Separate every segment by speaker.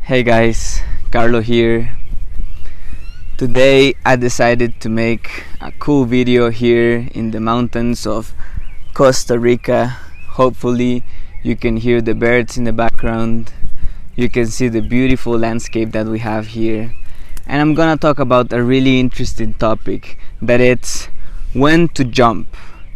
Speaker 1: Hey guys, Carlo here. Today I decided to make a cool video here in the mountains of Costa Rica. Hopefully you can hear the birds in the background. You can see the beautiful landscape that we have here. And I'm gonna talk about a really interesting topic, that it's when to jump,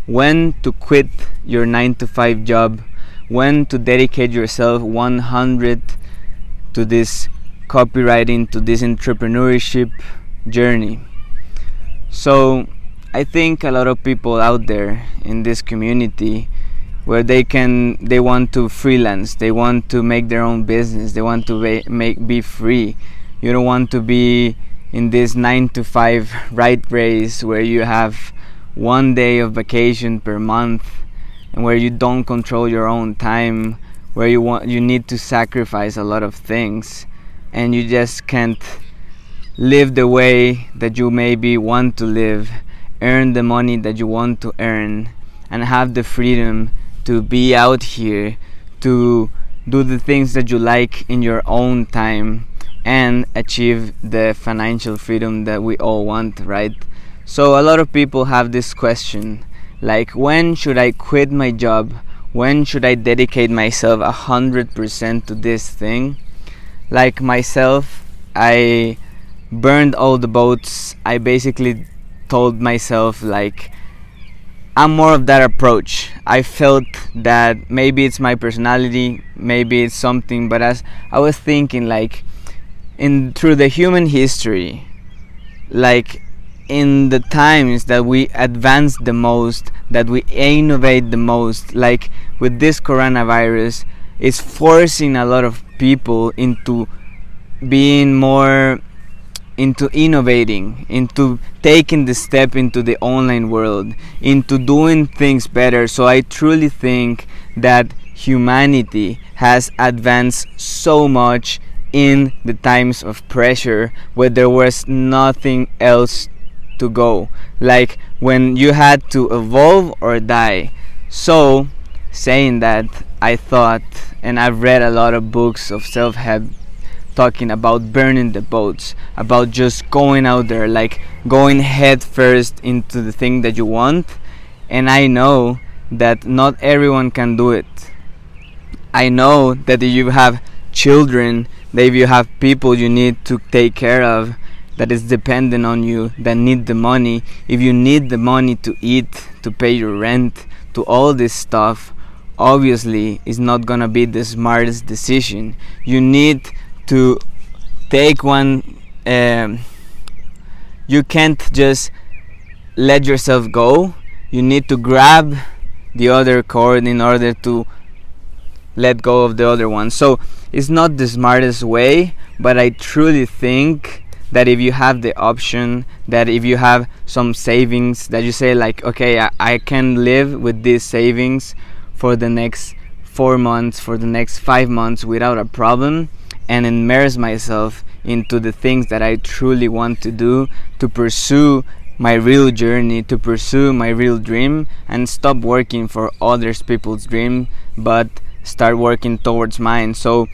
Speaker 1: when to quit your 9 to 5 job, when to dedicate yourself 100 to this copywriting, to this entrepreneurship journey. So I think a lot of people out there in this community where they want to freelance, they want to make their own business, they want to be free. You don't want to be in this 9 to 5 rat race where you have one day of vacation per month and where you don't control your own time, where you need to sacrifice a lot of things and you just can't live the way that you maybe want to live, earn the money that you want to earn, and have the freedom to be out here, to do the things that you like in your own time and achieve the financial freedom that we all want, right? So a lot of people have this question, like, when should I quit my job? When should I dedicate myself 100% to this thing? Like myself, I burned all the boats. I basically told myself, like, I'm more of that approach. I felt that maybe it's my personality, maybe it's something, but as I was thinking, like, through the human history, like, in the times that we advance the most, that we innovate the most, like with this coronavirus, is forcing a lot of people into being more into innovating, into taking the step into the online world, into doing things better. So I truly think that humanity has advanced so much in the times of pressure where there was nothing else to go, like when you had to evolve or die. So saying that, I thought, and I've read a lot of books of self-help talking about burning the boats, about just going out there, like going head first into the thing that you want. And I know that not everyone can do it. I know that if you have children, that if you have people you need to take care of, that is dependent on you, that need the money, if you need the money to eat, to pay your rent, to all this stuff, obviously it's not gonna be the smartest decision. You need to take one. You can't just let yourself go. You need to grab the other cord in order to let go of the other one. So it's not the smartest way, but I truly think that if you have the option, that if you have some savings, that you say, like, okay, I can live with these savings for the next 4 months, for the next 5 months without a problem, and immerse myself into the things that I truly want to do, to pursue my real journey, to pursue my real dream, and stop working for others people's dream, but start working towards mine. So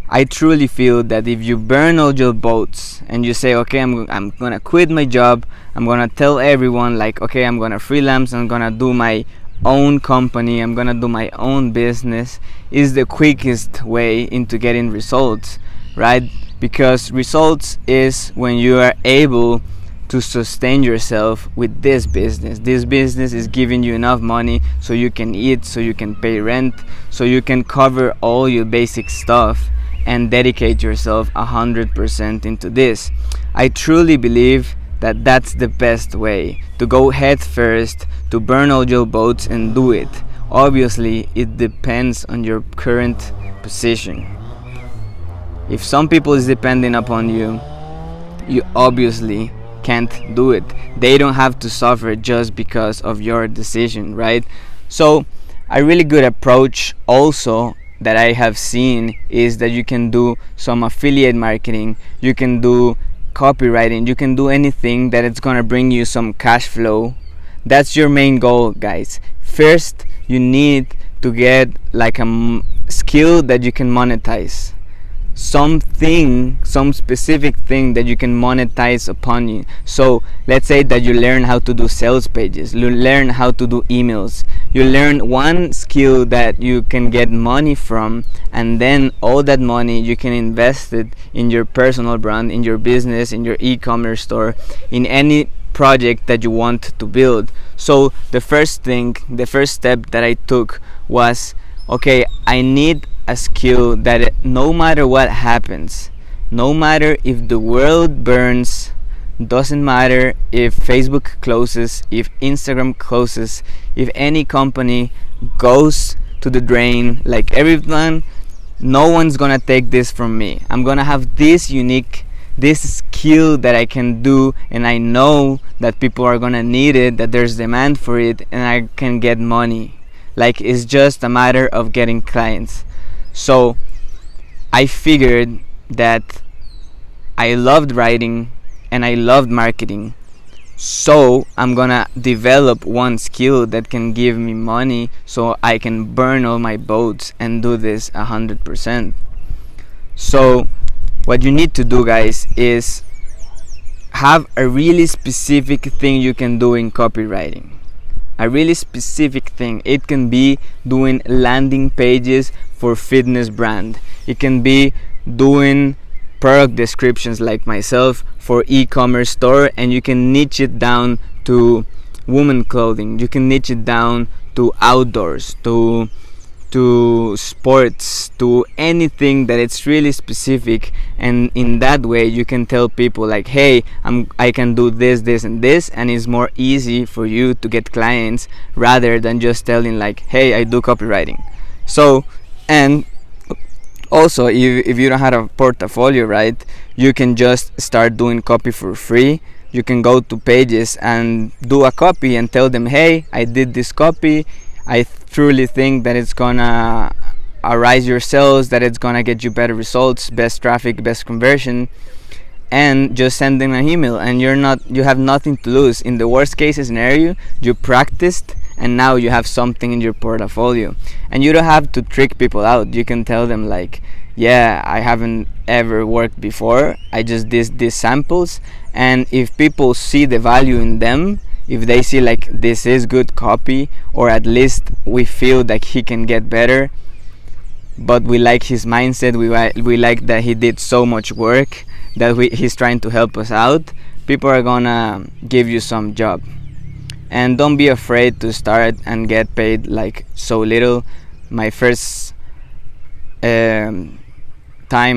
Speaker 1: I truly feel that if you burn all your boats and you say, okay, I'm gonna quit my job, I'm gonna tell everyone, like, okay, I'm gonna freelance, I'm gonna do my own company, I'm gonna do my own business, is the quickest way into getting results, right? Because results is when you are able to sustain yourself with this business. This business is giving you enough money so you can eat, so you can pay rent, so you can cover all your basic stuff and dedicate yourself 100% into this. I truly believe that that's the best way, to go head first, to burn all your boats and do it. Obviously, it depends on your current position. If some people is depending upon you, you obviously can't do it. They don't have to suffer just because of your decision, right? So a really good approach also that I have seen is that you can do some affiliate marketing, you can do copywriting, you can do anything that it's gonna bring you some cash flow. That's your main goal, guys. First, you need to get like a skill that you can monetize. some specific thing that you can monetize upon you. So let's say that you learn how to do sales pages, you learn how to do emails, you learn one skill that you can get money from, and then all that money you can invest it in your personal brand, in your business, in your e-commerce store, in any project that you want to build. So the first step that I took was, okay, I need a skill that no matter what happens, no matter if the world burns, doesn't matter if Facebook closes, if Instagram closes, if any company goes to the drain, like everyone, no one's gonna take this from me. I'm gonna have this skill that I can do, and I know that people are gonna need it, that there's demand for it, and I can get money. Like, it's just a matter of getting clients. So I figured that I loved writing and I loved marketing, so I'm gonna develop one skill that can give me money so I can burn all my boats and do this 100%. So what you need to do, guys, is have a really specific thing you can do in copywriting. A really specific thing. It can be doing landing pages for fitness brand. It can be doing product descriptions like myself for e-commerce store, and you can niche it down to women clothing. You can niche it down to outdoors, to sports, to anything that it's really specific, and in that way you can tell people like, hey, I can do this, this, and this, and it's more easy for you to get clients rather than just telling like, hey, I do copywriting. So, and also, if you don't have a portfolio, right, you can just start doing copy for free. You can go to pages and do a copy and tell them, hey, I did this copy, I truly think that it's gonna arise your sales, that it's gonna get you better results, best traffic, best conversion, and just send them an email, and you have nothing to lose. In the worst case scenario, you practiced and now you have something in your portfolio, and you don't have to trick people out. You can tell them like, yeah, I haven't ever worked before, I just did these samples, and if people see the value in them, if they see like this is good copy, or at least we feel that he can get better, but we like his mindset, we like that he did so much work, that he's trying to help us out, people are gonna give you some job. And don't be afraid to start and get paid like so little. My first time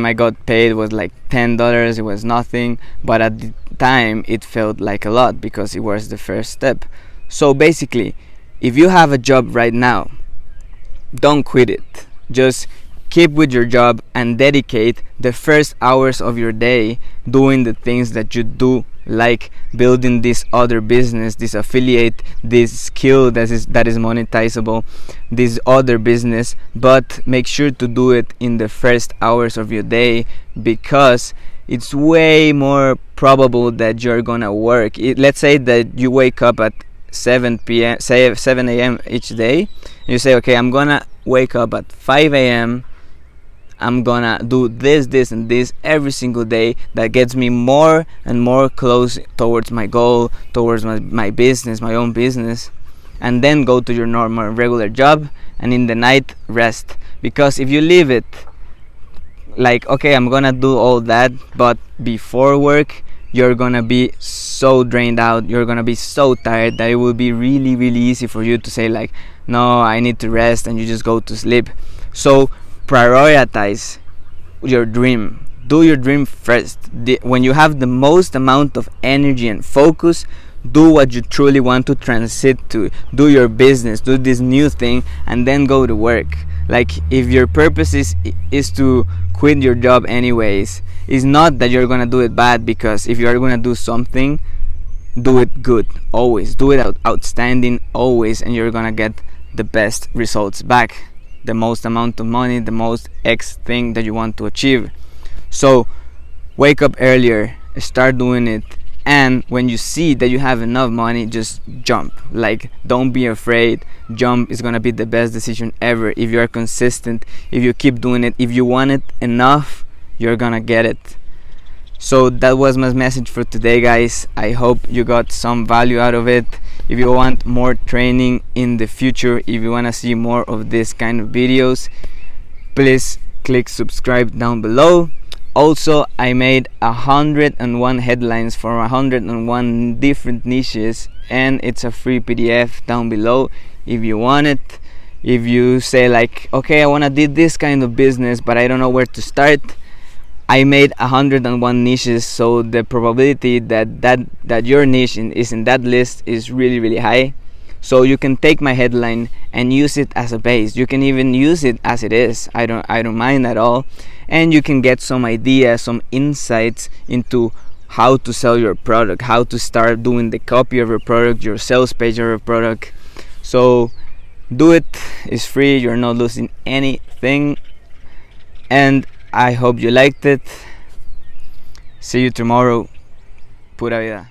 Speaker 1: I got paid was like $10. It was nothing, but at the time it felt like a lot because it was the first step. So basically, if you have a job right now, don't quit it. Just keep with your job and dedicate the first hours of your day doing the things that you do, like building this other business, this affiliate, this skill that is monetizable, this other business. But make sure to do it in the first hours of your day, because it's way more probable that you're gonna work. Let's say that you wake up at 7 a.m. each day, and you say, okay, I'm gonna wake up at 5 a.m. I'm gonna do this and this every single day. That gets me more and more close towards my goal, towards my business, my own business. And then go to your normal regular job, and in the night rest. Because if you leave it like, okay, I'm gonna do all that, but before work you're gonna be so drained out, you're gonna be so tired, that it will be really, really easy for you to say like, no, I need to rest, and you just go to sleep. So prioritize your dream. Do your dream first. When you have the most amount of energy and focus, do what you truly want to transit to. Do your business, do this new thing, and then go to work. Like, if your purpose is to quit your job anyways, it's not that you're gonna do it bad, because if you're gonna do something, do it good always, do it outstanding always, and you're gonna get the best results back, the most amount of money, the most X thing that you want to achieve. So wake up earlier, start doing it, and when you see that you have enough money, just jump. Like, don't be afraid. Jump is gonna be the best decision ever. If you are consistent, if you keep doing it, if you want it enough, you're gonna get it. So that was my message for today, guys. I hope you got some value out of it. If you want more training in the future, if you want to see more of this kind of videos, please click subscribe down below. Also, I made 101 headlines for 101 different niches, and it's a free PDF down below if you want it. If you say like, okay, I want to do this kind of business but I don't know where to start, I made 101 niches, so the probability that your niche is in that list is really high. So you can take my headline and use it as a base. You can even use it as it is. I don't mind at all. And you can get some ideas, some insights into how to sell your product, how to start doing the copy of your product, your sales page of your product. So do it. It's free. You're not losing anything. And I hope you liked it. See you tomorrow. Pura vida.